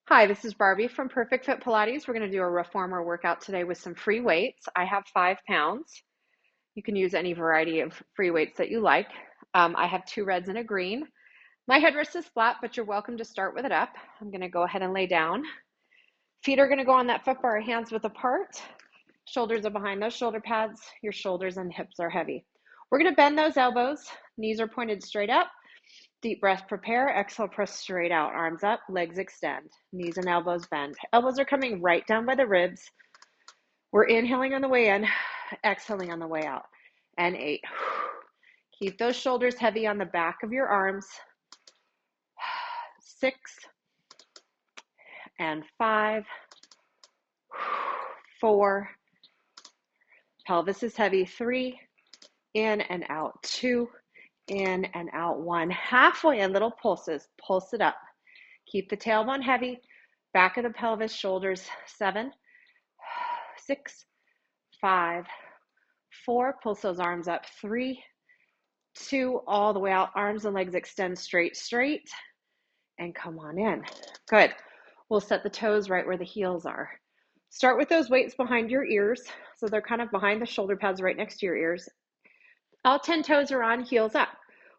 Hi, this is Barbie from Perfect Fit Pilates. We're going to do a reformer workout today with some free weights. I have 5 pounds. You can use any variety of free weights that you like. I have 2 reds and a green. My headrest is flat, but you're welcome to start with it up. I'm going to go ahead and lay down. Feet are going to go on that foot bar, hands width apart. Shoulders are behind those shoulder pads. Your shoulders and hips are heavy. We're going to bend those elbows. Knees are pointed straight up. Deep breath, prepare. Exhale, press straight out. Arms up, legs extend. Knees and elbows bend. Elbows are coming right down by the ribs. We're inhaling on the way in, exhaling on the way out. And 8. Keep those shoulders heavy on the back of your arms. 6 and 5. 4. Pelvis is heavy. 3. In and out. 2. In and out. 1. Halfway in, little pulses. Pulse it up. Keep the tailbone heavy. Back of the pelvis, shoulders. 7. 6. 5. 4. Pulse those arms up. 3. 2. All the way out. Arms and legs extend straight, straight. And come on in. Good. We'll set the toes right where the heels are. Start with those weights behind your ears. So they're kind of behind the shoulder pads right next to your ears. All 10 toes are on, heels up.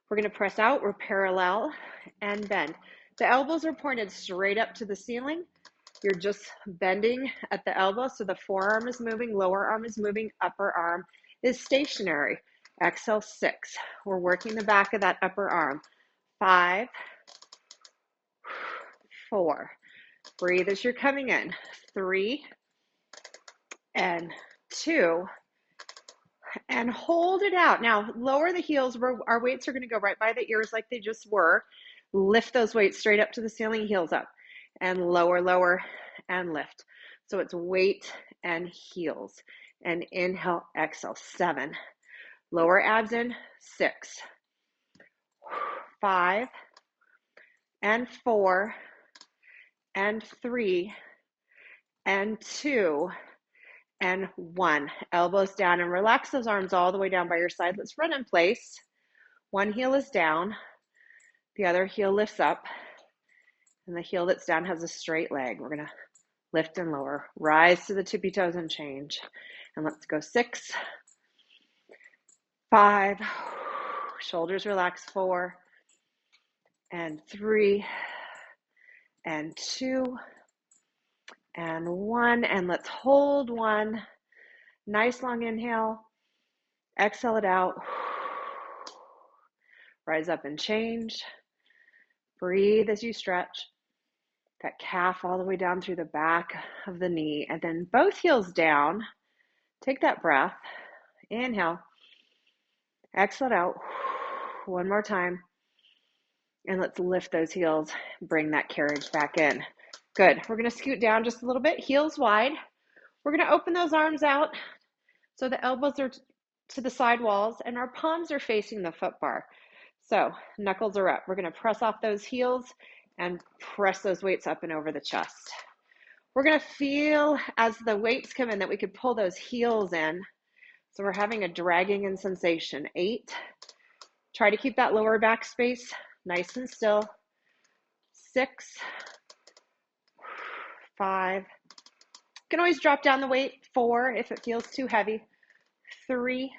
We're going to press out. We're parallel and bend. The elbows are pointed straight up to the ceiling. You're just bending at the elbow. So the forearm is moving, lower arm is moving, upper arm is stationary. Exhale, 6. We're working the back of that upper arm. 5, 4. Breathe as you're coming in. 3 and 2. And hold it out. Now, lower the heels. Our weights are going to go right by the ears like they just were. Lift those weights straight up to the ceiling, heels up. And lower, lower, and lift. So it's weight and heels. And inhale, exhale. 7. Lower abs in. 6. 5. And 4. And 3. And 2. And 1. Elbows down and relax those arms all the way down by your side. Let's run in place. One heel is down. The other heel lifts up. And the heel that's down has a straight leg. We're going to lift and lower. Rise to the tippy toes and change. And let's go 6. 5. Shoulders relax. 4. And 3. And 2. And 1. And let's hold 1. Nice long inhale. Exhale it out. Rise up and change. Breathe as you stretch. That calf all the way down through the back of the knee. And then both heels down. Take that breath. Inhale. Exhale it out. One more time. And let's lift those heels. Bring that carriage back in. Good. We're going to scoot down just a little bit. Heels wide. We're going to open those arms out so the elbows are to the side walls and our palms are facing the foot bar. So knuckles are up. We're going to press off those heels and press those weights up and over the chest. We're going to feel as the weights come in that we could pull those heels in. So we're having a dragging in sensation. 8. Try to keep that lower back space nice and still. 6. 5. You can always drop down the weight. 4 if it feels too heavy. 3.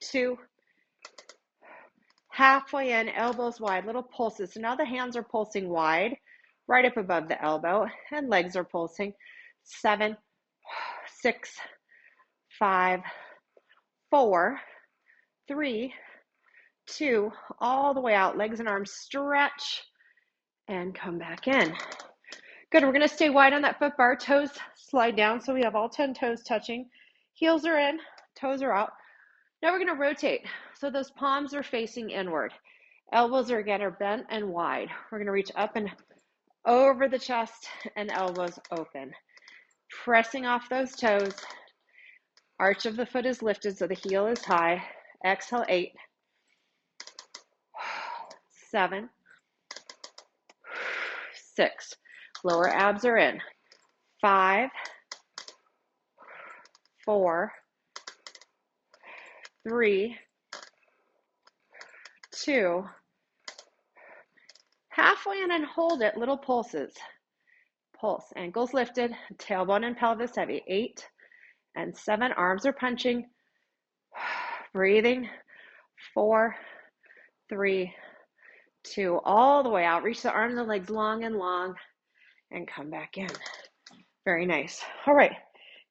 2. Halfway in, elbows wide, little pulses. So now the hands are pulsing wide, right up above the elbow, and legs are pulsing. 7, 6, 5, 4, 3, 2, all the way out. Legs and arms stretch and come back in. Good. We're going to stay wide on that foot bar. Toes slide down so we have all 10 toes touching. Heels are in, toes are out. Now we're going to rotate. So those palms are facing inward. Elbows are again bent and wide. We're going to reach up and over the chest and elbows open. Pressing off those toes. Arch of the foot is lifted so the heel is high. Exhale, 8. 7. 6. Lower abs are in. 5. 4. 3. 2. Halfway in and hold it, little pulses. Pulse, ankles lifted, tailbone and pelvis heavy. 8 and 7, arms are punching. Breathing. 4, 3, 2, all the way out. Reach the arms and legs long and long and come back in. Very nice. All right,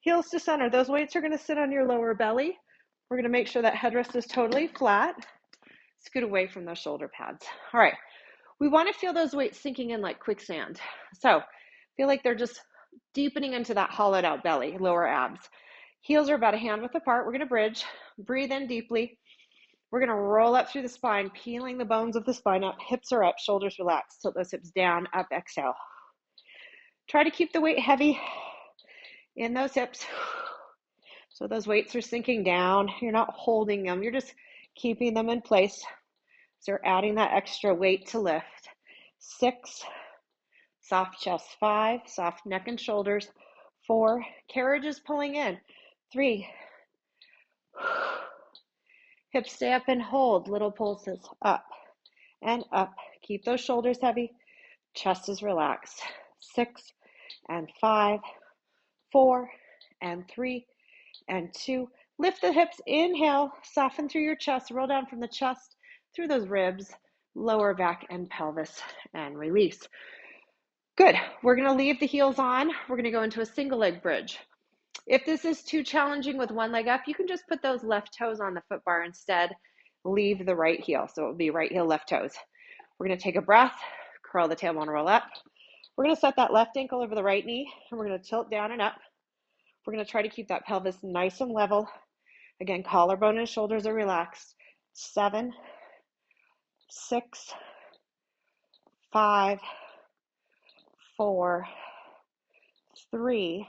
heels to center. Those weights are going to sit on your lower belly. We're going to make sure that headrest is totally flat. Scoot away from those shoulder pads. All right, we want to feel those weights sinking in like quicksand. So feel like they're just deepening into that hollowed out belly, lower abs. Heels are about a hand width apart. We're going to bridge. Breathe in deeply. We're going to roll up through the spine, peeling the bones of the spine up. Hips are up, shoulders relaxed. Tilt those hips down, up, exhale. Try to keep the weight heavy in those hips. So those weights are sinking down. You're not holding them. You're just keeping them in place. So you're adding that extra weight to lift. 6, soft chest. 5, soft neck and shoulders. 4, carriage is pulling in. 3, hips stay up and hold. Little pulses. Up and up. Keep those shoulders heavy. Chest is relaxed. 6 and 5, 4 and 3 and 2. Lift the hips. Inhale. Soften through your chest. Roll down from the chest through those ribs, lower back and pelvis, and release. Good. We're going to leave the heels on. We're going to go into a single leg bridge. If this is too challenging with one leg up, you can just put those left toes on the foot bar instead. Leave the right heel. So it will be right heel, left toes. We're going to take a breath, curl the tailbone, roll up. We're going to set that left ankle over the right knee, and we're going to tilt down and up. We're going to try to keep that pelvis nice and level. Again, collarbone and shoulders are relaxed. 7, 6, 5, 4, 3,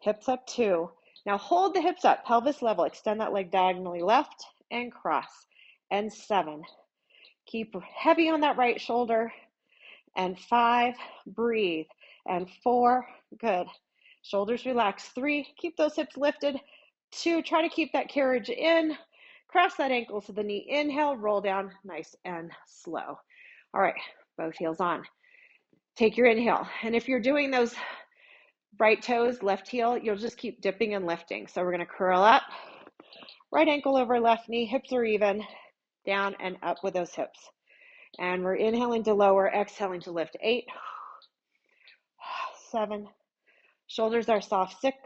hips up 2. Now hold the hips up, pelvis level. Extend that leg diagonally left and cross. And 7. Keep heavy on that right shoulder. And 5, breathe. And 4, good. Shoulders relaxed. 3, keep those hips lifted. 2, try to keep that carriage in. Cross that ankle to the knee. Inhale, roll down, nice and slow. All right, both heels on. Take your inhale. And if you're doing those right toes, left heel, you'll just keep dipping and lifting. So we're going to curl up, right ankle over left knee, hips are even, down and up with those hips. And we're inhaling to lower, exhaling to lift. 8, 7, shoulders are soft. 6,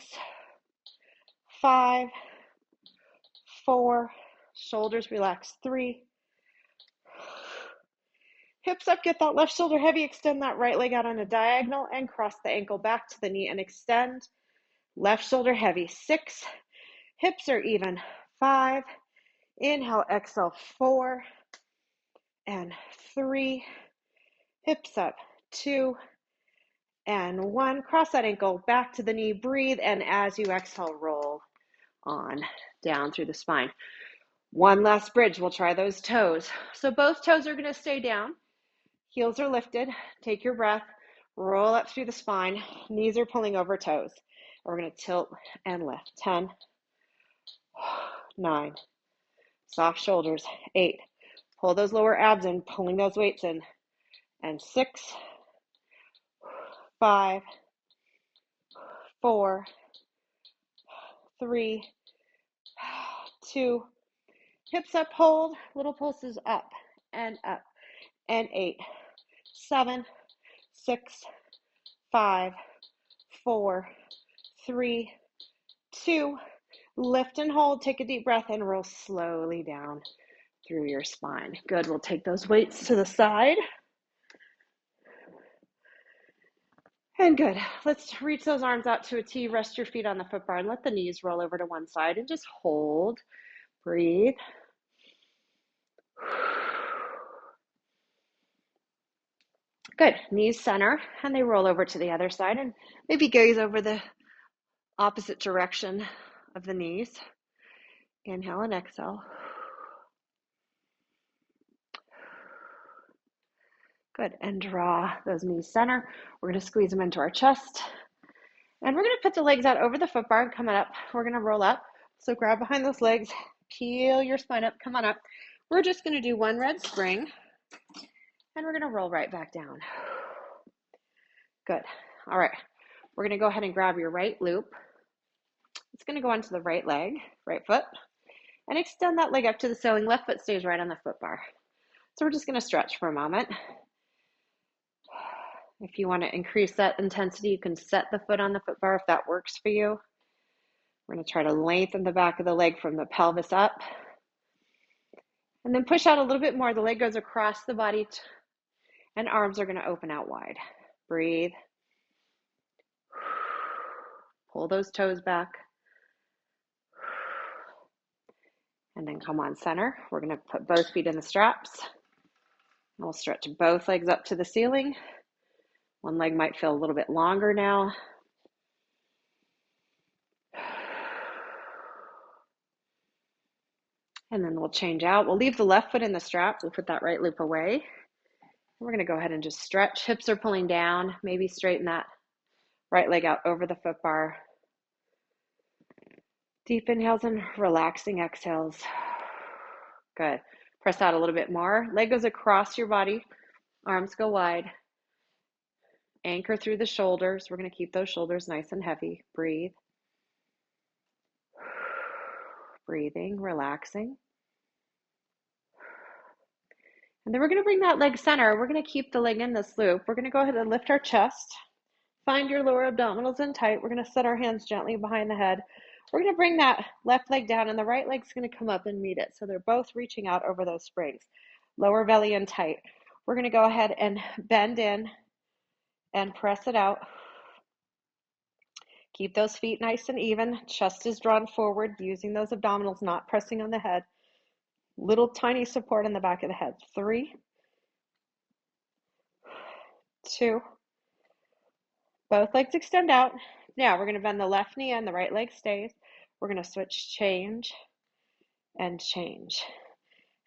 5, 4, shoulders relaxed. 3, hips up, get that left shoulder heavy, extend that right leg out on a diagonal and cross the ankle back to the knee and extend. Left shoulder heavy. 6, hips are even. 5, inhale, exhale. 4 and 3, hips up. 2 and 1, cross that ankle back to the knee, breathe, and as you exhale, roll on down through the spine. One last bridge. We'll try those toes. So both toes are going to stay down. Heels are lifted. Take your breath. Roll up through the spine. Knees are pulling over toes. We're going to tilt and lift. 10, 9, soft shoulders. 8, pull those lower abs in, pulling those weights in. And 6, 5, 4, 3, 2, hips up, hold, little pulses up and up. And 8, 7, 6, 5, 4, 3, 2, lift and hold. Take a deep breath and roll slowly down through your spine. Good. We'll take those weights to the side. And good. Let's reach those arms out to a T. Rest your feet on the foot bar and let the knees roll over to one side and just hold. Breathe. Good. Knees center and they roll over to the other side and maybe gaze over the opposite direction of the knees. Inhale and exhale. Good. And draw those knees center. We're going to squeeze them into our chest. And we're going to put the legs out over the foot bar and coming up. We're going to roll up. So grab behind those legs, peel your spine up, come on up. We're just going to do one red spring And we're going to roll right back down. Good. All right. We're going to go ahead and grab your right loop. It's going to go onto the right leg, right foot, and extend that leg up to the ceiling. Left foot stays right on the foot bar. So we're just going to stretch for a moment. If you want to increase that intensity, you can set the foot on the foot bar if that works for you. We're going to try to lengthen the back of the leg from the pelvis up. And then push out a little bit more. The leg goes across the body and arms are going to open out wide. Breathe. Pull those toes back. And then come on center. We're going to put both feet in the straps. And we'll stretch both legs up to the ceiling. One leg might feel a little bit longer now. And then we'll change out. We'll leave the left foot in the strap. We'll put that right loop away. We're going to go ahead and just stretch. Hips are pulling down. Maybe straighten that right leg out over the foot bar. Deep inhales and relaxing exhales. Good. Press out a little bit more. Leg goes across your body. Arms go wide. Anchor through the shoulders. We're going to keep those shoulders nice and heavy. Breathe. Breathing, relaxing. And then we're going to bring that leg center. We're going to keep the leg in this loop. We're going to go ahead and lift our chest. Find your lower abdominals in tight. We're going to set our hands gently behind the head. We're going to bring that left leg down and the right leg's going to come up and meet it. So they're both reaching out over those springs. Lower belly in tight. We're going to go ahead and bend in and press it out. Keep those feet nice and even. Chest is drawn forward, using those abdominals, not pressing on the head. Little tiny support in the back of the head. 3, 2. Both legs extend out. Now we're going to bend the left knee and the right leg stays. We're going to switch, change, and change.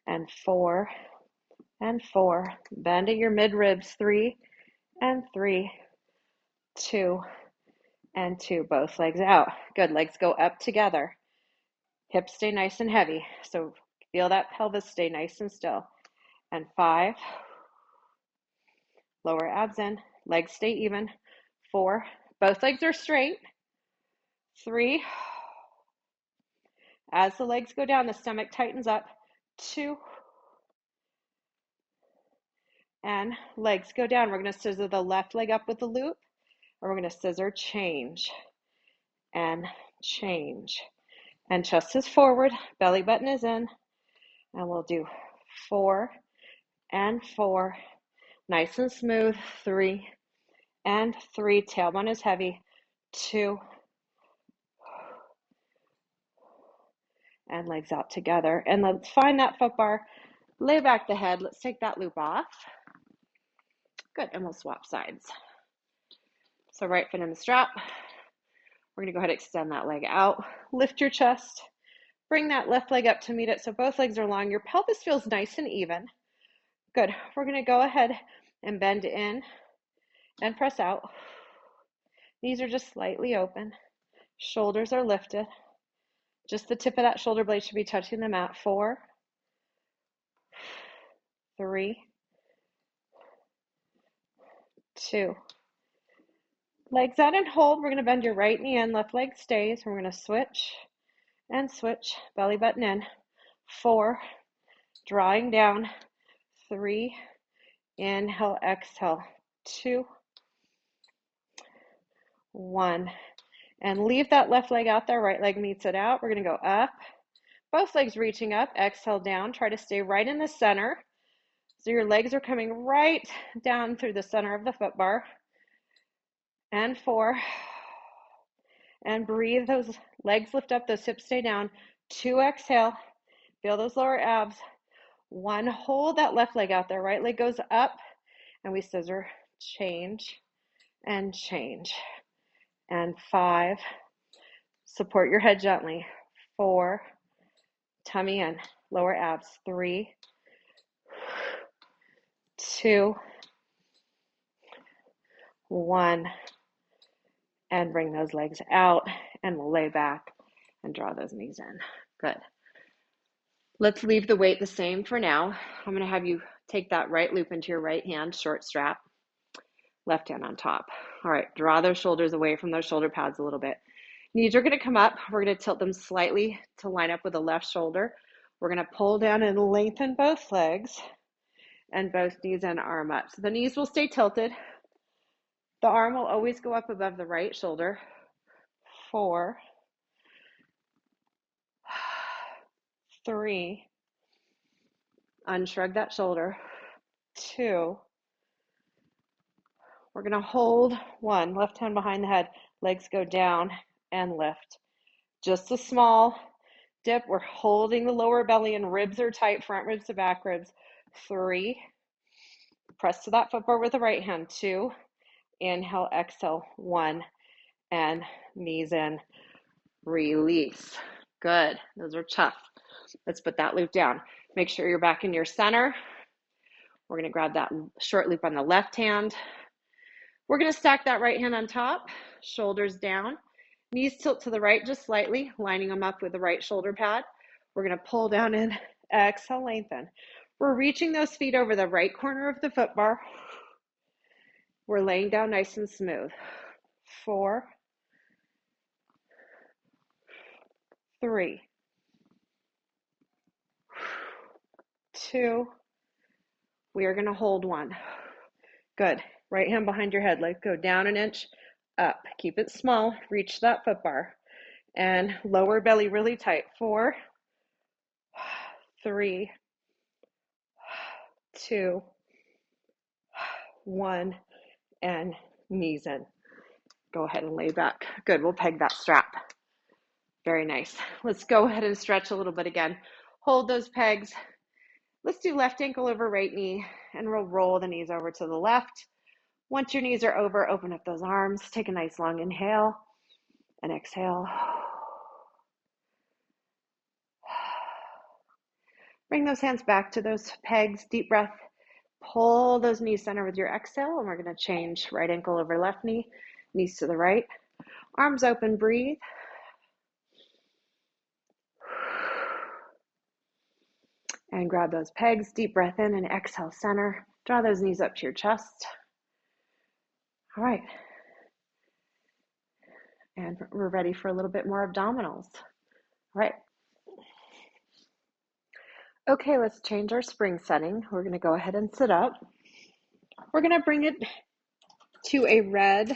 And 4, and 4. Bend at your mid-ribs. 3, and 3, 2, and 2. Both legs out. Good. Legs go up together. Hips stay nice and heavy. So feel that pelvis stay nice and still. And 5. Lower abs in. Legs stay even. 4. Both legs are straight. 3. As the legs go down, the stomach tightens up. 2. And legs go down. We're going to scissor the left leg up with the loop. And we're going to scissor, change, and change. And chest is forward. Belly button is in. And we'll do 4 and 4. Nice and smooth. 3 and 3. Tailbone is heavy. 2. And legs out together. And let's find that foot bar. Lay back the head. Let's take that loop off. Good. And we'll swap sides. So right foot in the strap. We're going to go ahead and extend that leg out. Lift your chest. Bring that left leg up to meet it so both legs are long. Your pelvis feels nice and even. Good. We're going to go ahead and bend in and press out. Knees are just slightly open. Shoulders are lifted. Just the tip of that shoulder blade should be touching the mat. 4, 3, 2. Legs out and hold. We're going to bend your right knee in. Left leg stays. We're going to switch and switch. Belly button in. 4. Drawing down. 3. Inhale, exhale. 2, 1. And leave that left leg out there. Right leg meets it out. We're going to go up. Both legs reaching up. Exhale down. Try to stay right in the center. So your legs are coming right down through the center of the foot bar. And 4. And breathe. Those legs lift up. Those hips stay down. 2. Exhale. Feel those lower abs. 1. Hold that left leg out there. Right leg goes up. And we scissor. Change. And change. And 5. Support your head gently. 4. Tummy in. Lower abs. 3. 2. 1. And bring those legs out. And we'll lay back and draw those knees in. Good. Let's leave the weight the same for now. I'm going to have you Take that right loop into your right hand, short strap, left hand on top. All right, draw those shoulders away from those shoulder pads a little bit. Knees are going to come up. We're going to tilt them slightly to line up with the left shoulder. We're going to pull down and lengthen both legs and both knees and arm up. So the knees will stay tilted. The arm will always go up above the right shoulder. 4, 3, unshrug that shoulder. 2, we're going to hold 1, left hand behind the head, legs go down and lift. Just a small dip. We're holding the lower belly and ribs are tight, front ribs to back ribs. 3, press to that foot bar with the right hand. 2, inhale, exhale. 1, and knees in, release. Good. Those are tough. Let's put that loop down. Make sure you're back in your center. We're going to grab that short loop on the left hand. We're going to stack that right hand on top, shoulders down, knees tilt to the right just slightly, lining them up with the right shoulder pad. We're going to pull down and exhale, lengthen. We're reaching those feet over the right corner of the foot bar. We're laying down nice and smooth. 4, 3, 2, we are going to hold 1. Good. Right hand behind your head. Let go down an inch, up. Keep it small. Reach that foot bar. And lower belly really tight. 4, 3, 2, 1, and knees in. Go ahead and lay back. Good. We'll peg that strap. Very nice. Let's go ahead and stretch a little bit again. Hold those pegs. Let's do left ankle over right knee, and we'll roll the knees over to the left. Once your knees are over, open up those arms. Take a nice long inhale and exhale. Bring those hands back to those pegs. Deep breath. Pull those knees center with your exhale, and we're going to change right ankle over left knee, knees to the right. Arms open, breathe. And grab those pegs. Deep breath in and exhale, center. Draw those knees up to your chest. All right. And we're ready for a little bit more abdominals. All right. Okay, let's change our spring setting. We're going to go ahead and sit up. We're going to bring it to a red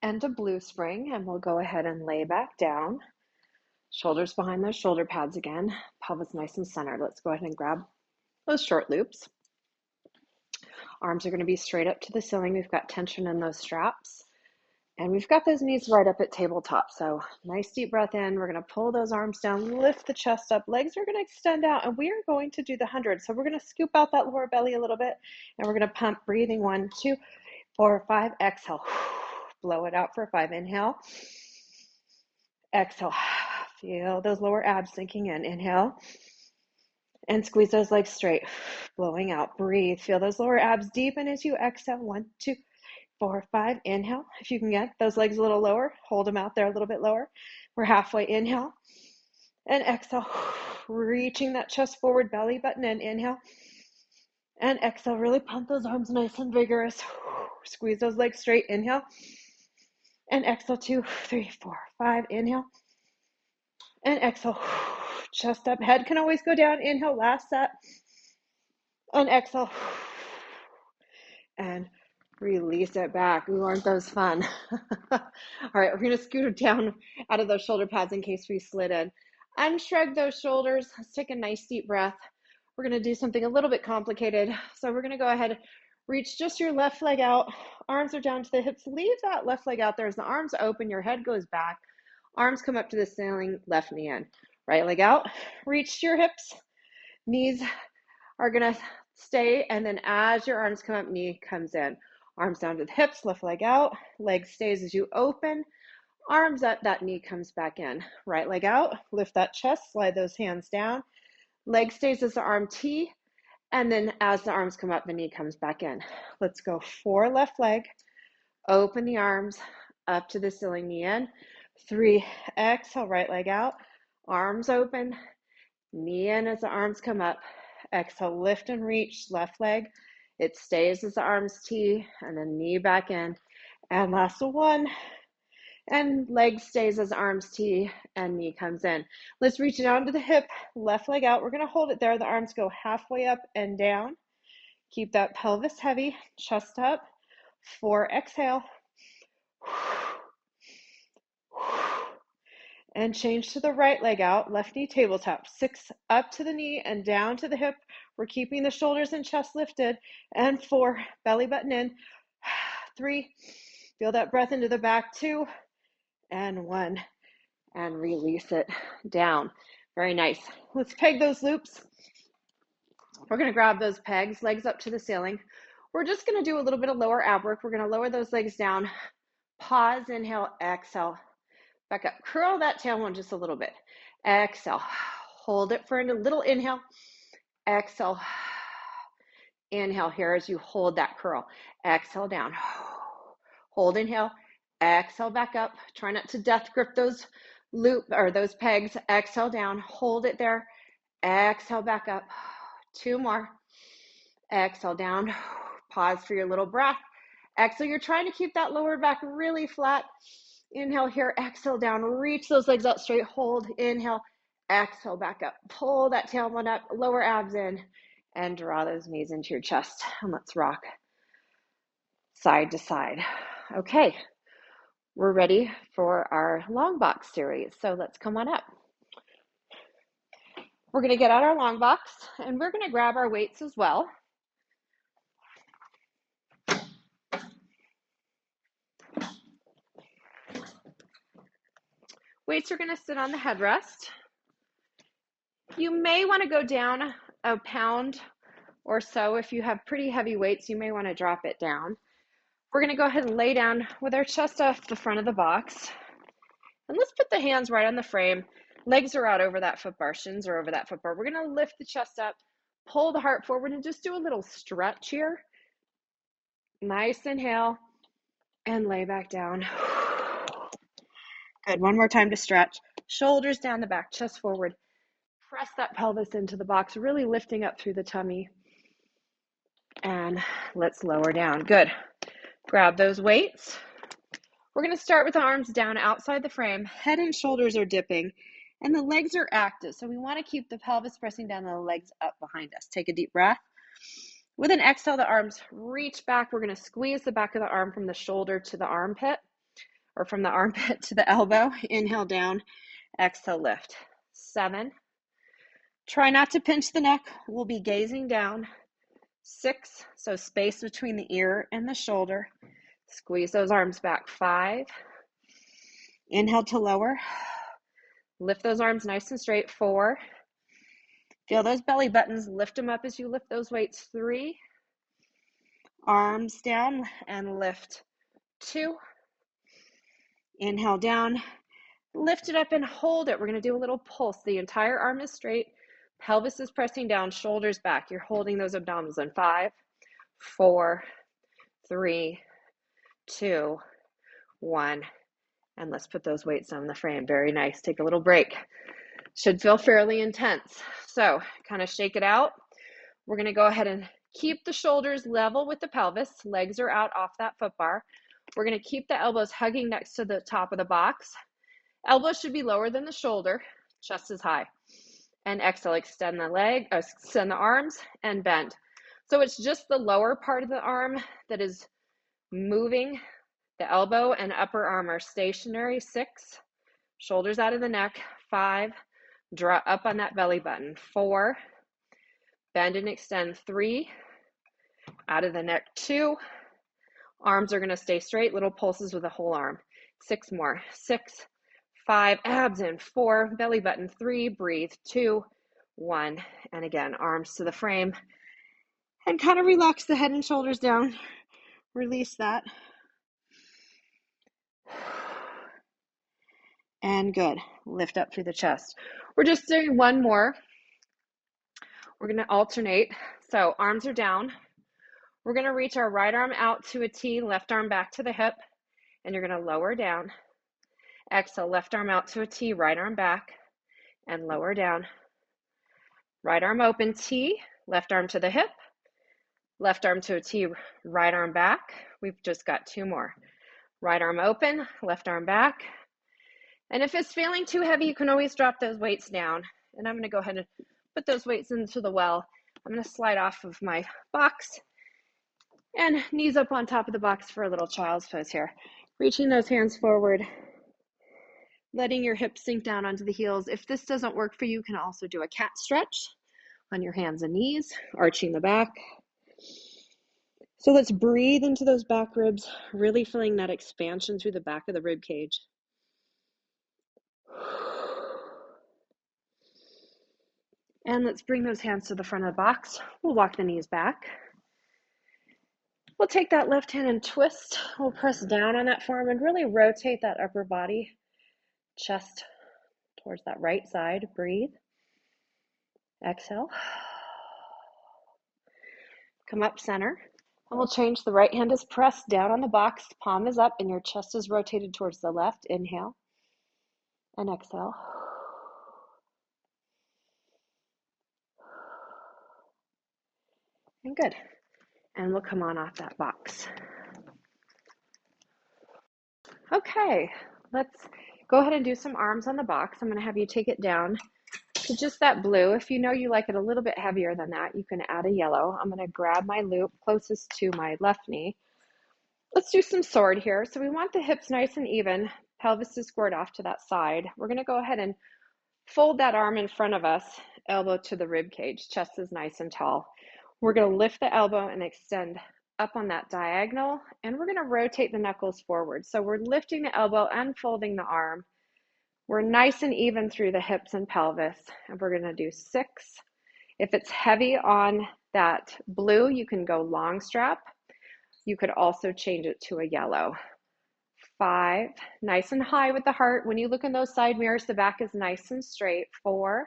and a blue spring, and we'll go ahead and lay back down. Shoulders behind those shoulder pads again. Pelvis nice and centered. Let's go ahead and grab those short loops. Arms are going to be straight up to the ceiling. We've got tension in those straps. And we've got those knees right up at tabletop. So nice deep breath in. We're going to pull those arms down, lift the chest up. Legs are going to extend out, and we are going to do the 100. So we're going to scoop out that lower belly a little bit, and we're going to pump, breathing 1, 2, 4, 5. Exhale. Blow it out for 5. Inhale. Exhale. Feel those lower abs sinking in. Inhale. And squeeze those legs straight. Blowing out. Breathe. Feel those lower abs deepen as you exhale. 1, 2, 4, 5. Inhale. If you can get those legs a little lower, hold them out there a little bit lower. We're halfway. Inhale. And exhale. Reaching that chest forward, belly button in. Inhale. And exhale. Really pump those arms nice and vigorous. Squeeze those legs straight. Inhale. And exhale. 2, 3, 4, 5. Inhale. And exhale. Chest up. Head can always go down. Inhale. Last set. And exhale. And release it back. Ooh, aren't those fun? All right, we're going to scoot down out of those shoulder pads in case we slid in. Unshrug those shoulders. Let's take a nice deep breath. We're going to do something a little bit complicated. So we're going to go ahead, reach just your left leg out. Arms are down to the hips. Leave that left leg out there as the arms open. Your head goes back. Arms come up to the ceiling. Left knee in. Right leg out. Reach to your hips. Knees are going to stay. And then as your arms come up, knee comes in. Arms down to the hips, left leg out, leg stays as you open, arms up, that knee comes back in. Right leg out, lift that chest, slide those hands down, leg stays as the arm T, and then as the arms come up, the knee comes back in. Let's go 4, left leg, open the arms, up to the ceiling, knee in. 3, exhale, right leg out, arms open, knee in as the arms come up, Exhale, lift and reach, left leg. It stays as the arms T, and then knee back in. And last one. And leg stays as arms T and knee comes in. Let's reach down to the hip, left leg out. We're going to hold it there. The arms go halfway up and down. Keep that pelvis heavy, chest up. 4, exhale. And change to the right leg out, left knee tabletop. 6, up to the knee and down to the hip. We're keeping the shoulders and chest lifted. And 4, belly button in. 3, feel that breath into the back. 2, and 1, and release it down. Very nice. Let's peg those loops. We're going to grab those pegs, legs up to the ceiling. We're just going to do a little bit of lower ab work. We're going to lower those legs down. Pause, inhale, exhale. Back up. Curl that tailbone just a little bit. Exhale. Hold it for a little inhale. Exhale. Inhale here as you hold that curl. Exhale down. Hold, inhale. Exhale back up. Try not to death grip those those pegs. Exhale down. Hold it there. Exhale back up. 2 more. Exhale down. Pause for your little breath. Exhale. You're trying to keep that lower back really flat. Inhale here. Exhale down. Reach those legs out straight. Hold. Inhale. Exhale back up. Pull that tailbone up. Lower abs in. And draw those knees into your chest. And let's rock side to side. Okay. We're ready for our long box series. So let's come on up. We're going to get out our long box and we're going to grab our weights as well. Weights are going to sit on the headrest. You may want to go down a pound or so. If you have pretty heavy weights, you may want to drop it down. We're going to go ahead and lay down with our chest off the front of the box. And let's put the hands right on the frame. Legs are out over that foot bar, shins are over that foot bar. We're going to lift the chest up, pull the heart forward, and just do a little stretch here. Nice inhale, and lay back down. Good. One more time to stretch. Shoulders down the back, chest forward. Press that pelvis into the box, really lifting up through the tummy. And let's lower down. Good. Grab those weights. We're going to start with the arms down outside the frame. Head and shoulders are dipping, and the legs are active. So we want to keep the pelvis pressing down and the legs up behind us. Take a deep breath. With an exhale, the arms reach back. We're going to squeeze the back of the arm from the shoulder to the armpit, or from the armpit to the elbow. Inhale down, exhale lift. 7. Try not to pinch the neck. We'll be gazing down. 6, so space between the ear and the shoulder. Squeeze those arms back. 5. Inhale to lower. Lift those arms nice and straight. 4. Feel those belly buttons. Lift them up as you lift those weights. 3. Arms down and lift. 2. Inhale down. Lift it up and hold it. We're going to do a little pulse. The entire arm is straight. Pelvis is pressing down, shoulders back. You're holding those abdominals in 5, 4, 3, 2, 1. And let's put those weights on the frame. Very nice. Take a little break. Should feel fairly intense. So kind of shake it out. We're going to go ahead and keep the shoulders level with the pelvis. Legs are out off that foot bar. We're going to keep the elbows hugging next to the top of the box. Elbows should be lower than the shoulder. Chest is high. And exhale, extend the arms and bend. So it's just the lower part of the arm that is moving. The elbow and upper arm are stationary. 6, shoulders out of the neck. 5, draw up on that belly button. 4, bend and extend. 3, out of the neck. 2, arms are going to stay straight, little pulses with the whole arm. 6 more. 6, 5, abs in. 4, belly button. 3, breathe. 2, 1, and again, arms to the frame. And kind of relax the head and shoulders down. Release that. And good. Lift up through the chest. We're just doing one more. We're going to alternate. So arms are down. We're going to reach our right arm out to a T, left arm back to the hip, and you're going to lower down. Exhale, left arm out to a T, right arm back, and lower down. Right arm open, T, left arm to the hip, left arm to a T, right arm back. We've just got 2 more. Right arm open, left arm back. And if it's feeling too heavy, you can always drop those weights down. And I'm going to go ahead and put those weights into the well. I'm going to slide off of my box and knees up on top of the box for a little child's pose here. Reaching those hands forward, letting your hips sink down onto the heels. If this doesn't work for you, you can also do a cat stretch on your hands and knees, arching the back. So let's breathe into those back ribs, really feeling that expansion through the back of the rib cage. And let's bring those hands to the front of the box. We'll walk the knees back. We'll take that left hand and twist. We'll press down on that forearm and really rotate that upper body, chest towards that right side. Breathe. Exhale. Come up center. And we'll change. The right hand is pressed down on the box. Palm is up and your chest is rotated towards the left. Inhale and exhale. And good. And we'll come on off that box. Okay, let's go ahead and do some arms on the box. I'm going to have you take it down to just that blue. If you know you like it a little bit heavier than that, you can add a yellow. I'm going to grab my loop closest to my left knee. Let's do some sword here. So we want the hips nice and even, pelvis is squared off to that side. We're going to go ahead and fold that arm in front of us, elbow to the rib cage, chest is nice and tall. We're going to lift the elbow and extend up on that diagonal, and we're going to rotate the knuckles forward. So we're lifting the elbow and folding the arm. We're nice and even through the hips and pelvis, and we're going to do 6. If it's heavy on that blue, you can go long strap. You could also change it to a yellow. 5, nice and high with the heart. When you look in those side mirrors, the back is nice and straight. 4,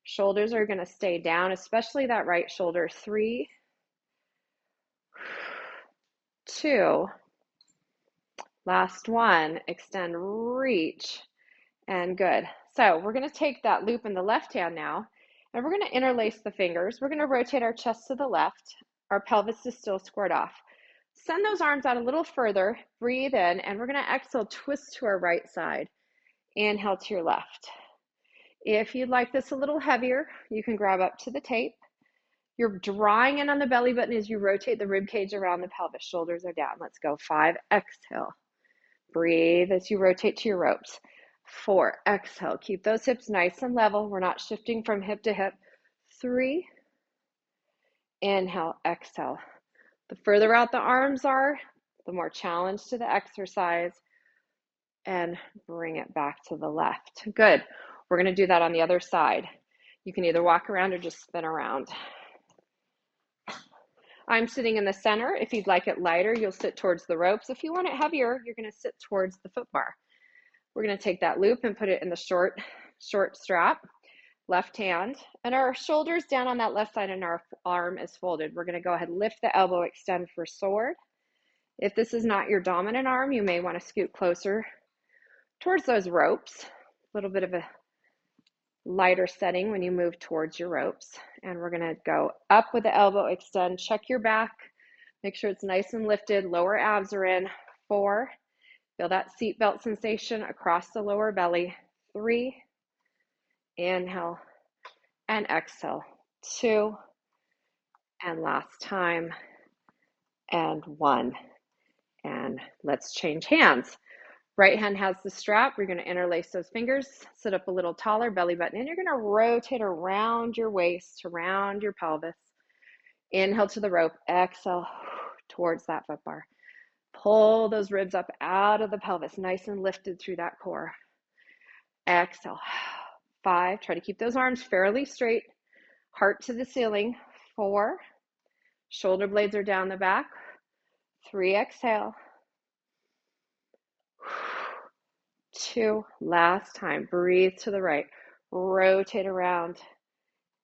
shoulders are going to stay down, especially that right shoulder. 3, 2, last one, extend, reach, and good. So we're going to take that loop in the left hand now, and we're going to interlace the fingers. We're going to rotate our chest to the left. Our pelvis is still squared off. Send those arms out a little further, breathe in, and we're going to exhale, twist to our right side. Inhale to your left. If you'd like this a little heavier, you can grab up to the tape. You're drawing in on the belly button as you rotate the rib cage around the pelvis. Shoulders are down. Let's go. 5, exhale. Breathe as you rotate to your ropes. 4, exhale. Keep those hips nice and level. We're not shifting from hip to hip. 3, inhale, exhale. The further out the arms are, the more challenge to the exercise, and bring it back to the left. Good. We're going to do that on the other side. You can either walk around or just spin around. I'm sitting in the center. If you'd like it lighter, you'll sit towards the ropes. If you want it heavier, you're going to sit towards the foot bar. We're going to take that loop and put it in the short strap, left hand, and our shoulders down on that left side and our arm is folded. We're going to go ahead and lift the elbow, extend for sword. If this is not your dominant arm, you may want to scoot closer towards those ropes. A little bit of a lighter setting when you move towards your ropes. And we're going to go up with the elbow, extend, check your back, make sure it's nice and lifted, lower abs are in. 4, feel that seatbelt sensation across the lower belly. 3, inhale and exhale. 2, and last time, and 1. And let's change hands. Right hand has the strap. We're going to interlace those fingers, sit up a little taller, belly button, and you're going to rotate around your waist, around your pelvis. Inhale to the rope, exhale towards that foot bar. Pull those ribs up out of the pelvis, nice and lifted through that core. Exhale. 5, try to keep those arms fairly straight, heart to the ceiling. 4, shoulder blades are down the back. 3, exhale. 2, last time, breathe to the right, rotate around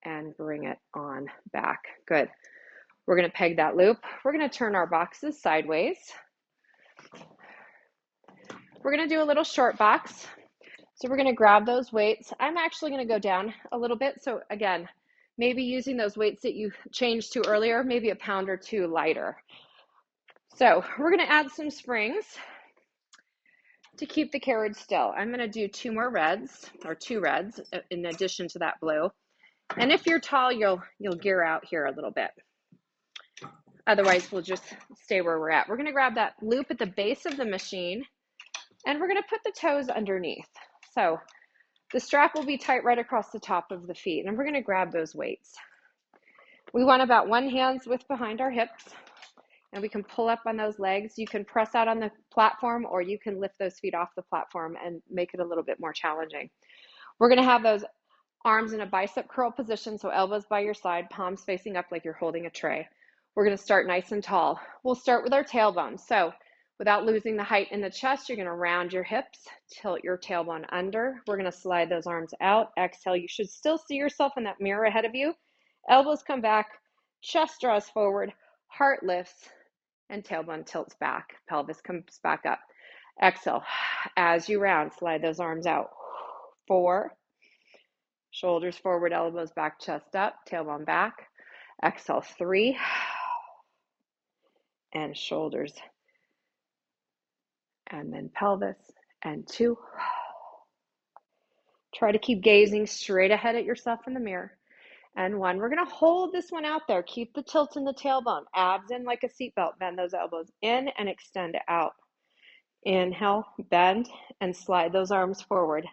and bring it on back. Good. We're going to peg that loop. We're going to turn our boxes sideways. We're going to do a little short box. So we're going to grab those weights. I'm actually going to go down a little bit. So again, maybe using those weights that you changed to earlier, maybe a pound or two lighter. So we're going to add some springs to keep the carriage still. I'm going to do two reds in addition to that blue. And if you're tall, you'll gear out here a little bit. Otherwise, we'll just stay where we're at. We're going to grab that loop at the base of the machine, and we're going to put the toes underneath. So the strap will be tight right across the top of the feet, and we're going to grab those weights. We want about 1 hand's width behind our hips, and we can pull up on those legs. You can press out on the platform, or you can lift those feet off the platform and make it a little bit more challenging. We're going to have those arms in a bicep curl position, so elbows by your side, palms facing up like you're holding a tray. We're going to start nice and tall. We'll start with our tailbone. So without losing the height in the chest, you're going to round your hips, tilt your tailbone under. We're going to slide those arms out. Exhale. You should still see yourself in that mirror ahead of you. Elbows come back, chest draws forward, heart lifts, and tailbone tilts back. Pelvis comes back up. Exhale. As you round, slide those arms out. 4. Shoulders forward, elbows back, chest up, tailbone back. Exhale. 3. And shoulders. And then pelvis. And 2. Try to keep gazing straight ahead at yourself in the mirror. And 1. We're going to hold this one out there. Keep the tilt in the tailbone. Abs in like a seatbelt. Bend those elbows in and extend out. Inhale, bend, and slide those arms forward.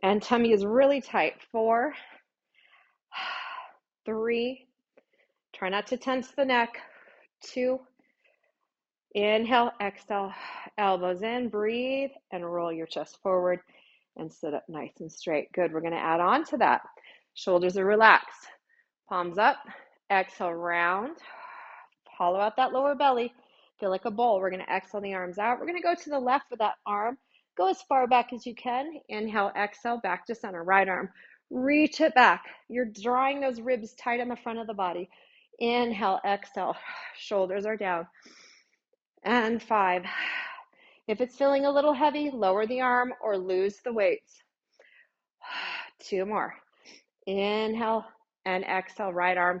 And tummy is really tight. 4, 3. Try not to tense the neck. 2. Inhale, exhale, elbows in, breathe, and roll your chest forward and sit up nice and straight. Good. We're going to add on to that. Shoulders are relaxed. Palms up. Exhale, round. Hollow out that lower belly. Feel like a bowl. We're going to exhale the arms out. We're going to go to the left with that arm. Go as far back as you can. Inhale, exhale, back to center. Right arm. Reach it back. You're drawing those ribs tight on the front of the body. Inhale, exhale. Shoulders are down. And 5. If it's feeling a little heavy, lower the arm or lose the weights. 2 more. Inhale and exhale, right arm.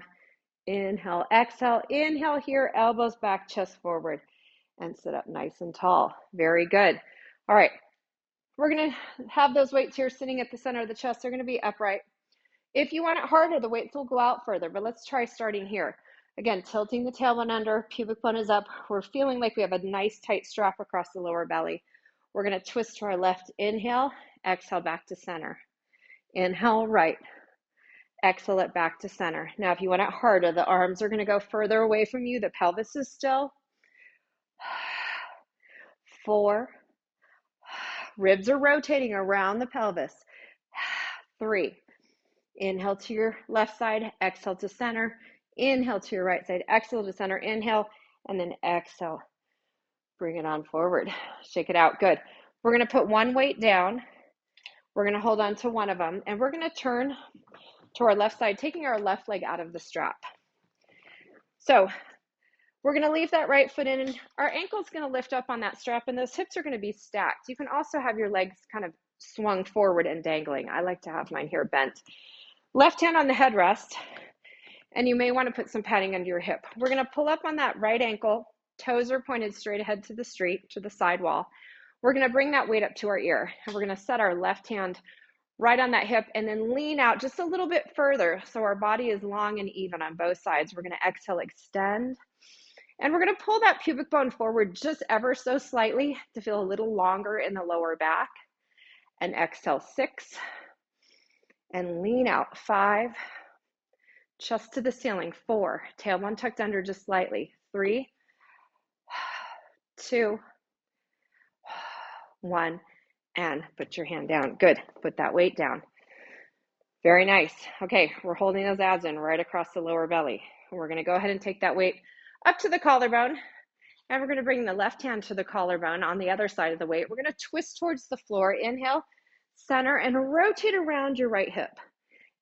Inhale, exhale. Inhale here, elbows back, chest forward, and sit up nice and tall. Very good. All right. We're going to have those weights here sitting at the center of the chest. They're going to be upright. If you want it harder, the weights will go out further, but let's try starting here. Again, tilting the tailbone under, pubic bone is up. We're feeling like we have a nice tight strap across the lower belly. We're going to twist to our left. Inhale, exhale back to center. Inhale, right. Exhale it back to center. Now, if you want it harder, the arms are going to go further away from you. The pelvis is still. 4. Ribs are rotating around the pelvis. 3. Inhale to your left side, exhale to center. Inhale to your right side, exhale to center. Inhale, and then exhale. Bring it on forward. Shake it out. Good. We're going to put one weight down. We're going to hold on to one of them, and we're going to turn to our left side, taking our left leg out of the strap. So we're going to leave that right foot in, and our ankle's going to lift up on that strap, and those hips are going to be stacked. You can also have your legs kind of swung forward and dangling. I like to have mine here bent. Left hand on the headrest, and you may want to put some padding under your hip. We're going to pull up on that right ankle. Toes are pointed straight ahead to the street, to the side wall. We're going to bring that weight up to our ear, and we're going to set our left hand right on that hip and then lean out just a little bit further so our body is long and even on both sides. We're going to exhale, extend, and we're going to pull that pubic bone forward just ever so slightly to feel a little longer in the lower back. And exhale, 6, and lean out, 5, chest to the ceiling, 4, tailbone tucked under just slightly, 3, 2, 1, and put your hand down. Good. Put that weight down. Very nice. Okay, we're holding those abs in right across the lower belly. We're going to go ahead and take that weight up to the collarbone, and we're going to bring the left hand to the collarbone on the other side of the weight. We're going to twist towards the floor. Inhale, center, and rotate around your right hip.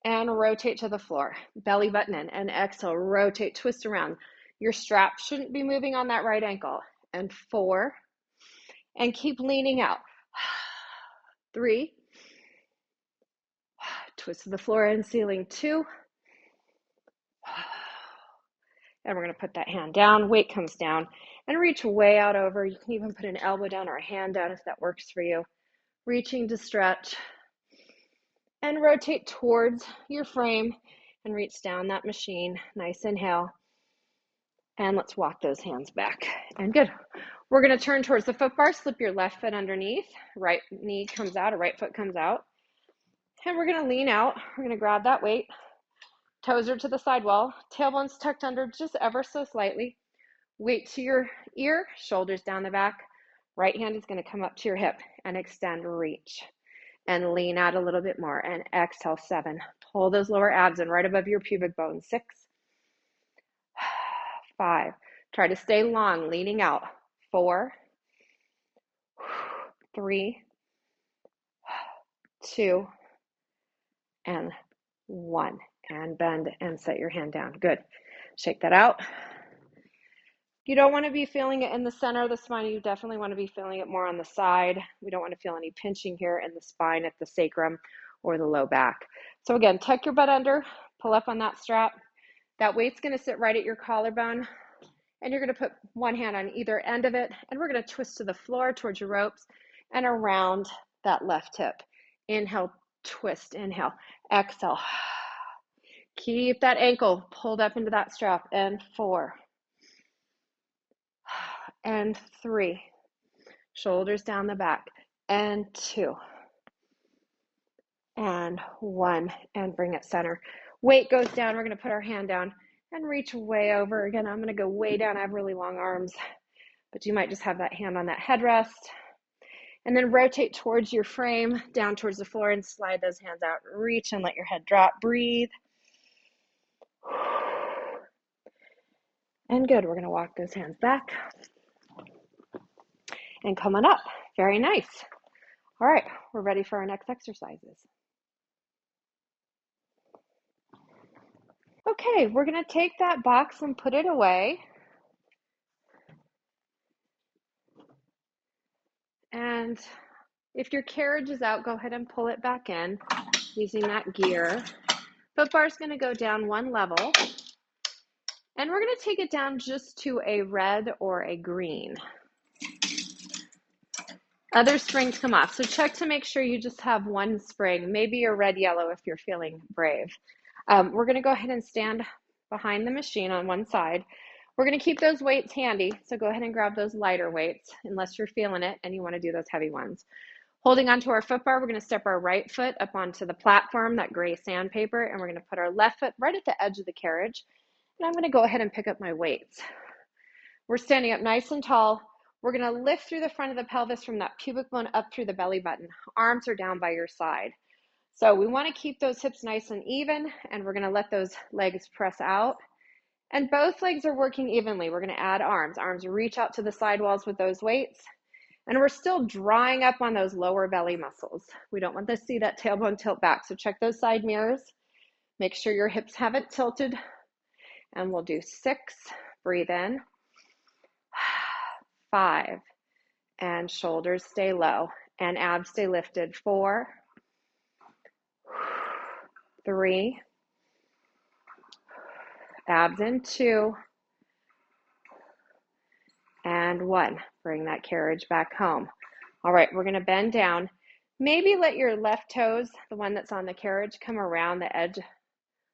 And rotate to the floor. Belly button in, and exhale, rotate, twist around. Your strap shouldn't be moving on that right ankle. And 4, and keep leaning out. 3, twist to the floor and ceiling. 2, And we're going to put that hand down, weight comes down, and reach way out over. You can even put an elbow down or a hand down if that works for you. Reaching to stretch. And rotate towards your frame and reach down that machine. Nice inhale. And let's walk those hands back. And good. We're going to turn towards the foot bar, slip your left foot underneath, right knee comes out, or right foot comes out. And we're going to lean out. We're going to grab that weight. Toes are to the sidewall, tailbone's tucked under just ever so slightly. Weight to your ear, shoulders down the back. Right hand is going to come up to your hip and extend, reach. And lean out a little bit more. And exhale, 7. Pull those lower abs in right above your pubic bone. 6, 5. Try to stay long, leaning out. 4, 3, 2, and 1. And bend and set your hand down. Good. Shake that out. You don't want to be feeling it in the center of the spine. You definitely want to be feeling it more on the side. We don't want to feel any pinching here in the spine at the sacrum or the low back. So again, tuck your butt under, pull up on that strap. That weight's going to sit right at your collarbone, and you're going to put one hand on either end of it, and we're going to twist to the floor towards your ropes and around that left hip. Inhale, twist, inhale, exhale. Keep that ankle pulled up into that strap. And 4, and 3, shoulders down the back, and 2, and 1, and bring it center. Weight goes down. We're going to put our hand down and reach way over. Again, I'm going to go way down. I have really long arms, but you might just have that hand on that headrest. And then rotate towards your frame, down towards the floor, and slide those hands out. Reach and let your head drop. Breathe. And good. We're going to walk those hands back and come on up. Very nice. All right, we're ready for our next exercises. Okay, we're going to take that box and put it away. And if your carriage is out, go ahead and pull it back in using that gear. Foot bar is going to go down one level. And we're going to take it down just to a red or a green. Other springs come off. So check to make sure you just have one spring, maybe a red, yellow if you're feeling brave. We're going to go ahead and stand behind the machine on one side. We're going to keep those weights handy. So go ahead and grab those lighter weights unless you're feeling it and you want to do those heavy ones. Holding onto our foot bar, we're going to step our right foot up onto the platform, that gray sandpaper, and we're going to put our left foot right at the edge of the carriage. And I'm going to go ahead and pick up my weights. We're standing up nice and tall. We're going to lift through the front of the pelvis from that pubic bone up through the belly button. Arms are down by your side. So we want to keep those hips nice and even, and we're going to let those legs press out. And both legs are working evenly. We're going to add arms. Arms reach out to the sidewalls with those weights. And we're still drawing up on those lower belly muscles. We don't want to see that tailbone tilt back. So check those side mirrors. Make sure your hips haven't tilted. And we'll do 6. Breathe in. 5. And shoulders stay low. And abs stay lifted. 4. 3. Abs in. 2. And 1. Bring that carriage back home. All right, we're going to bend down. Maybe let your left toes, the one that's on the carriage, come around the edge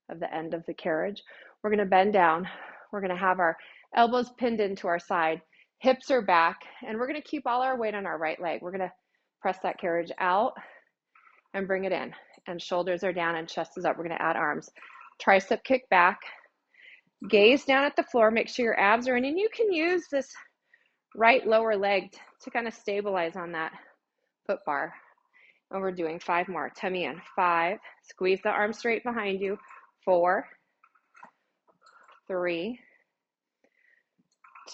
of the end of the carriage. We're going to bend down. We're going to have our elbows pinned into our side. Hips are back, and we're going to keep all our weight on our right leg. We're going to press that carriage out and bring it in. And shoulders are down and chest is up. We're going to add arms. Tricep kick back. Gaze down at the floor. Make sure your abs are in, and you can use this right lower leg to kind of stabilize on that foot bar. And we're doing 5 more. Tummy in. 5. Squeeze the arm straight behind you. 4. 3.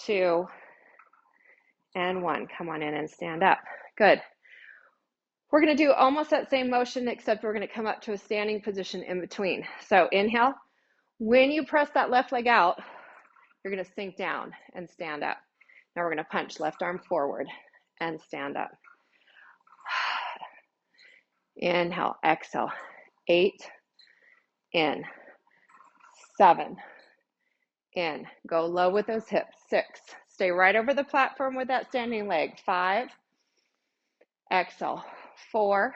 2. And 1. Come on in and stand up. Good. We're going to do almost that same motion, except we're going to come up to a standing position in between. So inhale. When you press that left leg out, you're going to sink down and stand up. Now we're going to punch left arm forward and stand up. Inhale, exhale. 8, in, 7, In. Go low with those hips. 6. Stay right over the platform with that standing leg. 5. Exhale. 4.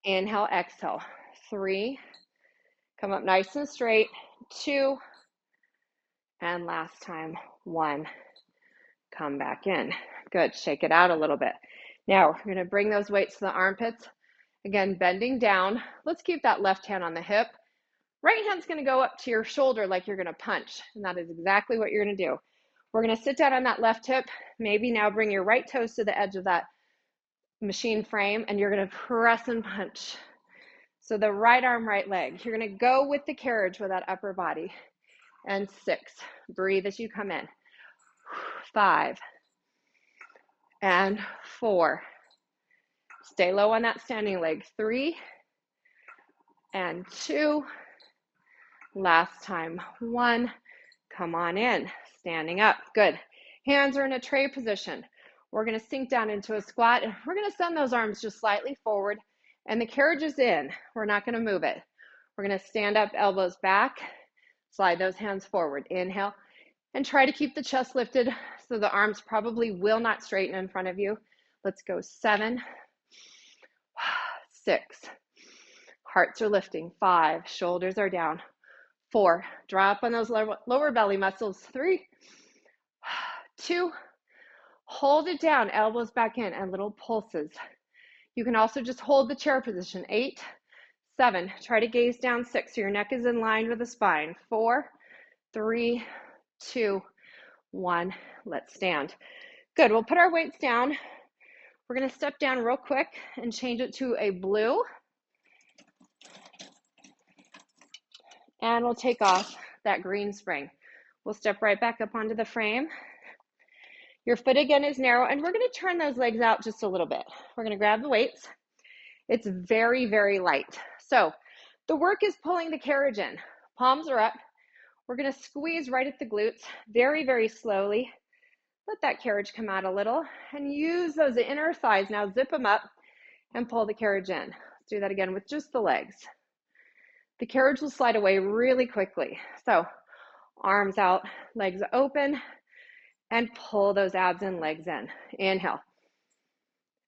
Inhale, exhale. 3. Come up nice and straight. 2. And last time, 1. Come back in. Good. Shake it out a little bit. Now we're going to bring those weights to the armpits. Again, bending down. Let's keep that left hand on the hip. Right hand's going to go up to your shoulder like you're going to punch. And that is exactly what you're going to do. We're going to sit down on that left hip. Maybe now bring your right toes to the edge of that machine frame, and you're going to press and punch. So the right arm, right leg. You're going to go with the carriage with that upper body. And 6. Breathe as you come in. 5. And 4. Stay low on that standing leg. 3. And 2. Last time. 1. Come on in. Standing up. Good. Hands are in a tray position. We're going to sink down into a squat, and we're going to send those arms just slightly forward, and the carriage is in. We're not going to move it. We're going to stand up, elbows back, slide those hands forward. Inhale, and try to keep the chest lifted so the arms probably will not straighten in front of you. Let's go. 7, 6. Hearts are lifting. 5. Shoulders are down. 4. Draw up on those lower belly muscles. 3, 2. Hold it down, elbows back in, and little pulses. You can also just hold the chair position. 8, 7. Try to gaze down. 6, so your neck is in line with the spine. 4, 3, 2, 1. Let's stand. Good. We'll put our weights down. We're going to step down real quick and change it to a blue. And we'll take off that green spring. We'll step right back up onto the frame. Your foot again is narrow, and we're going to turn those legs out just a little bit. We're going to grab the weights. It's very, very light. So the work is pulling the carriage in. Palms are up. We're going to squeeze right at the glutes very, very slowly. Let that carriage come out a little, and use those inner thighs. Now zip them up and pull the carriage in. Let's do that again with just the legs. The carriage will slide away really quickly. So arms out, legs open, and pull those abs and legs in. Inhale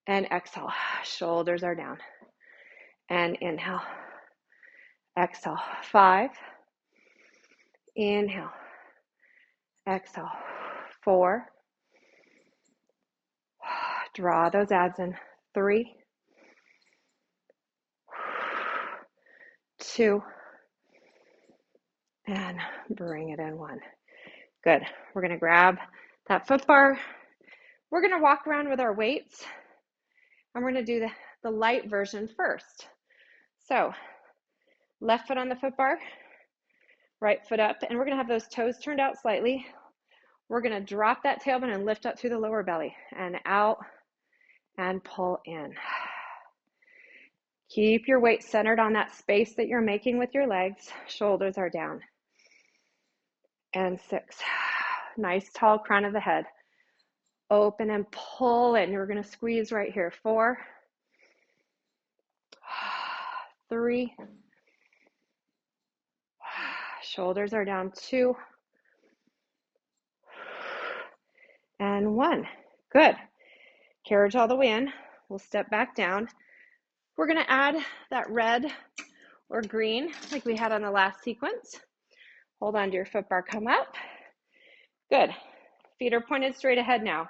and exhale. Shoulders are down. And inhale. Exhale. 5. Inhale. Exhale. 4. Draw those abs in. 3. 2. And bring it in. 1. Good. We're going to grab that foot bar. We're going to walk around with our weights, and we're going to do the light version first. So left foot on the foot bar, right foot up, and we're going to have those toes turned out slightly. We're going to drop that tailbone and lift up through the lower belly and out and pull in. Keep your weight centered on that space that you're making with your legs. Shoulders are down. And 6. Nice tall crown of the head. Open and pull in. We're going to squeeze right here. 4. 3. Shoulders are down. 2. And 1. Good. Carriage all the way in. We'll step back down. We're going to add that red or green like we had on the last sequence. Hold on to your foot bar. Come up. Good. Feet are pointed straight ahead now.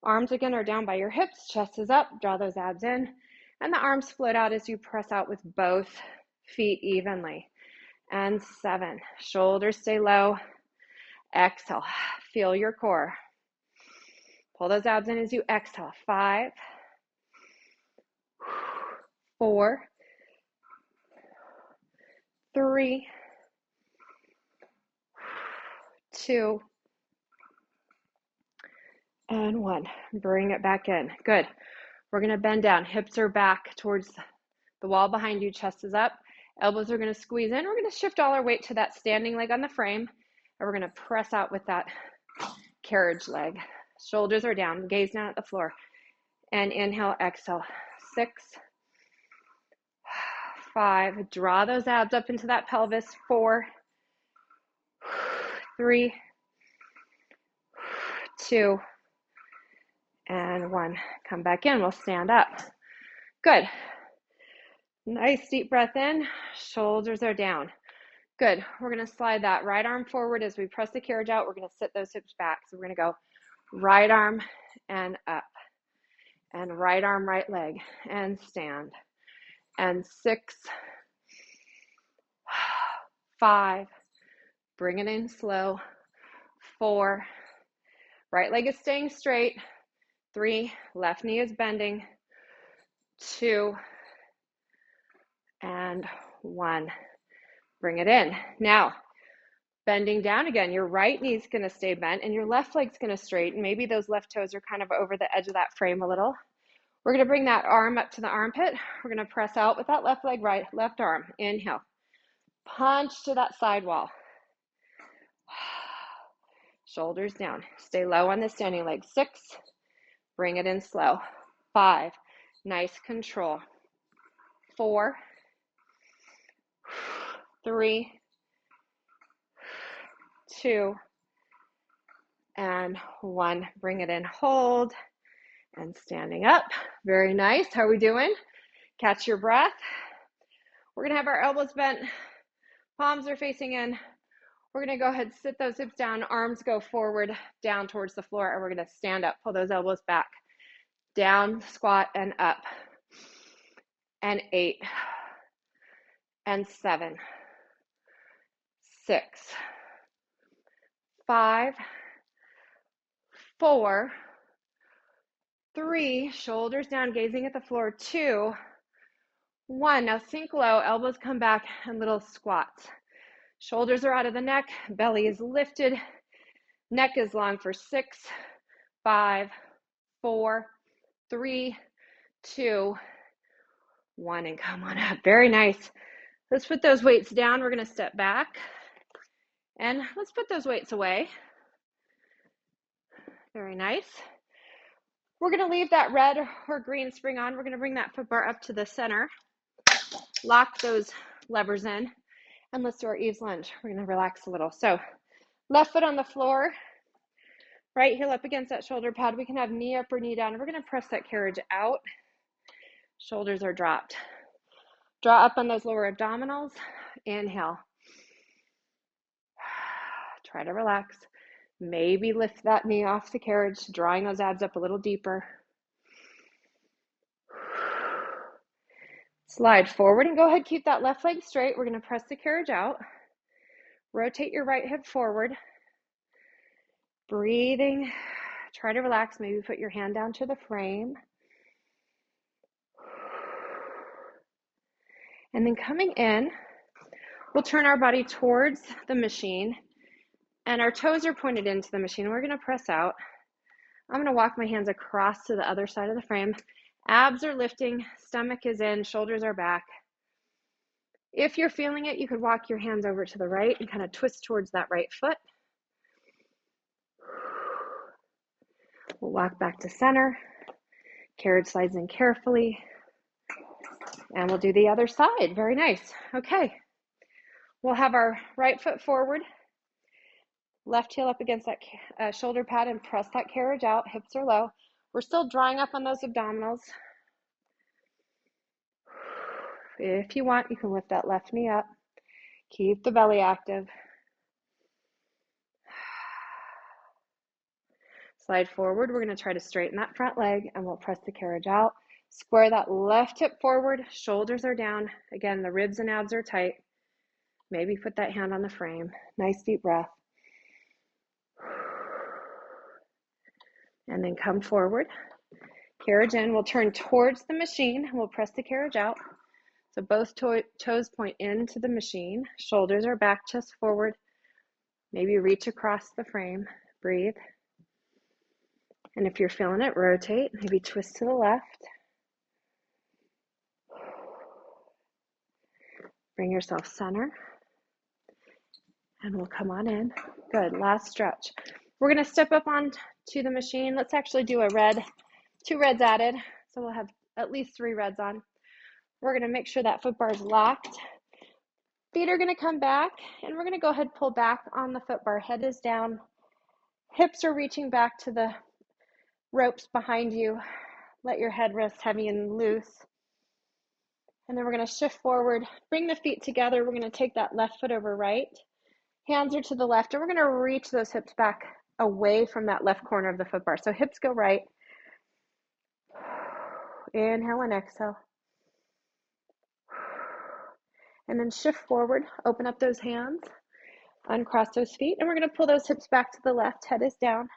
Arms again are down by your hips. Chest is up. Draw those abs in. And the arms float out as you press out with both feet evenly. And 7. Shoulders stay low. Exhale. Feel your core. Pull those abs in as you exhale. 5. 4. 3. 2. And 1. Bring it back in. Good. We're going to bend down. Hips are back towards the wall behind you. Chest is up. Elbows are going to squeeze in. We're going to shift all our weight to that standing leg on the frame. And we're going to press out with that carriage leg. Shoulders are down. Gaze down at the floor. And inhale, exhale. 6. 5. Draw those abs up into that pelvis. 4. 3, 2, and 1. Come back in. We'll stand up. Good. Nice deep breath in. Shoulders are down. Good. We're going to slide that right arm forward as we press the carriage out. We're going to sit those hips back. So we're going to go right arm and up, and right arm, right leg, and stand. And 6, 5, bring it in slow. 4, right leg is staying straight. 3, left knee is bending. 2, and 1. Bring it in. Now, bending down again, your right knee is going to stay bent and your left leg's going to straighten. Maybe those left toes are kind of over the edge of that frame a little. We're going to bring that arm up to the armpit. We're going to press out with that left leg, left arm. Inhale. Punch to that side wall. Shoulders down. Stay low on the standing leg. 6. Bring it in slow. 5. Nice control. 4. 3. 2. And 1. Bring it in. Hold. And standing up. Very nice. How are we doing? Catch your breath. We're going to have our elbows bent. Palms are facing in. We're going to go ahead, sit those hips down, arms go forward, down towards the floor, and we're going to stand up, pull those elbows back, down, squat, and up, and 8, and 7, 6, 5, 4, 3, shoulders down, gazing at the floor, 2, 1. Now sink low, elbows come back, and little squats. Shoulders are out of the neck, belly is lifted, neck is long for 6, 5, 4, 3, 2, 1, and come on up. Very nice. Let's put those weights down. We're going to step back, and let's put those weights away. Very nice. We're going to leave that red or green spring on. We're going to bring that foot bar up to the center, lock those levers in, and let's do our Eve's lunge. We're going to relax a little. So left foot on the floor, right heel up against that shoulder pad. We can have knee up or knee down. We're going to press that carriage out. Shoulders are dropped. Draw up on those lower abdominals. Inhale. Try to relax. Maybe lift that knee off the carriage, drawing those abs up a little deeper. Slide forward and go ahead, keep that left leg straight. We're going to press the carriage out. Rotate your right hip forward. Breathing. Try to relax. Maybe put your hand down to the frame. And then coming in, we'll turn our body towards the machine. And our toes are pointed into the machine. We're going to press out. I'm going to walk my hands across to the other side of the frame. Abs are lifting, stomach is in, shoulders are back. If you're feeling it, you could walk your hands over to the right and kind of twist towards that right foot. We'll walk back to center. Carriage slides in carefully. And we'll do the other side. Very nice. Okay. We'll have our right foot forward. Left heel up against that shoulder pad and press that carriage out. Hips are low. We're still drawing up on those abdominals. If you want, you can lift that left knee up. Keep the belly active. Slide forward. We're going to try to straighten that front leg, and we'll press the carriage out. Square that left hip forward. Shoulders are down. Again, the ribs and abs are tight. Maybe put that hand on the frame. Nice deep breath. And then come forward. Carriage in. We'll turn towards the machine, and we'll press the carriage out. So both toes point into the machine. Shoulders are back, chest forward. Maybe reach across the frame. Breathe. And if you're feeling it, rotate. Maybe twist to the left. Bring yourself center. And we'll come on in. Good. Last stretch. We're going to step up on to the machine. Let's actually do a red. 2 reds added. So we'll have at least 3 reds on. We're going to make sure that foot bar is locked. Feet are going to come back, and we're going to go ahead and pull back on the foot bar. Head is down. Hips are reaching back to the ropes behind you. Let your head rest heavy and loose. And then we're going to shift forward. Bring the feet together. We're going to take that left foot over right. Hands are to the left, and we're going to reach those hips back away from that left corner of the foot bar. So hips go right. Inhale and exhale. And then shift forward. Open up those hands. Uncross those feet. And we're going to pull those hips back to the left. Head is down.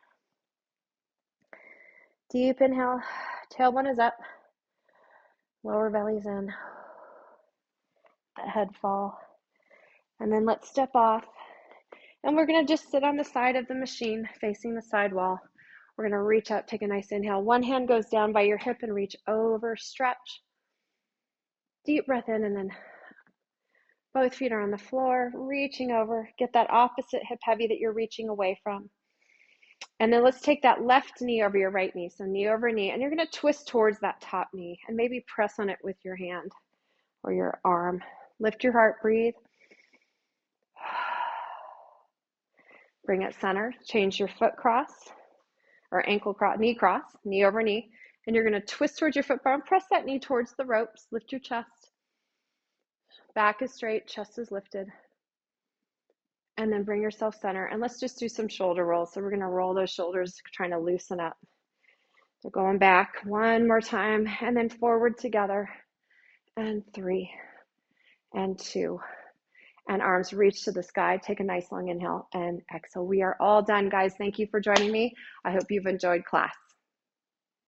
Deep inhale. Tailbone is up. Lower belly's in. That head fall. And then let's step off. And we're going to just sit on the side of the machine facing the side wall. We're going to reach up, take a nice inhale. One hand goes down by your hip and reach over, stretch. Deep breath in, and then both feet are on the floor, reaching over. Get that opposite hip heavy that you're reaching away from. And then let's take that left knee over your right knee. So knee over knee, and you're going to twist towards that top knee and maybe press on it with your hand or your arm. Lift your heart, breathe. Bring it center. Change your foot cross or ankle cross, knee over knee. And you're going to twist towards your foot bar and press that knee towards the ropes. Lift your chest. Back is straight, chest is lifted. And then bring yourself center. And let's just do some shoulder rolls. So we're going to roll those shoulders, trying to loosen up. So going back one more time, and then forward together. And 3, and 2. And arms reach to the sky. Take a nice long inhale and exhale. We are all done, guys. Thank you for joining me. I hope you've enjoyed class.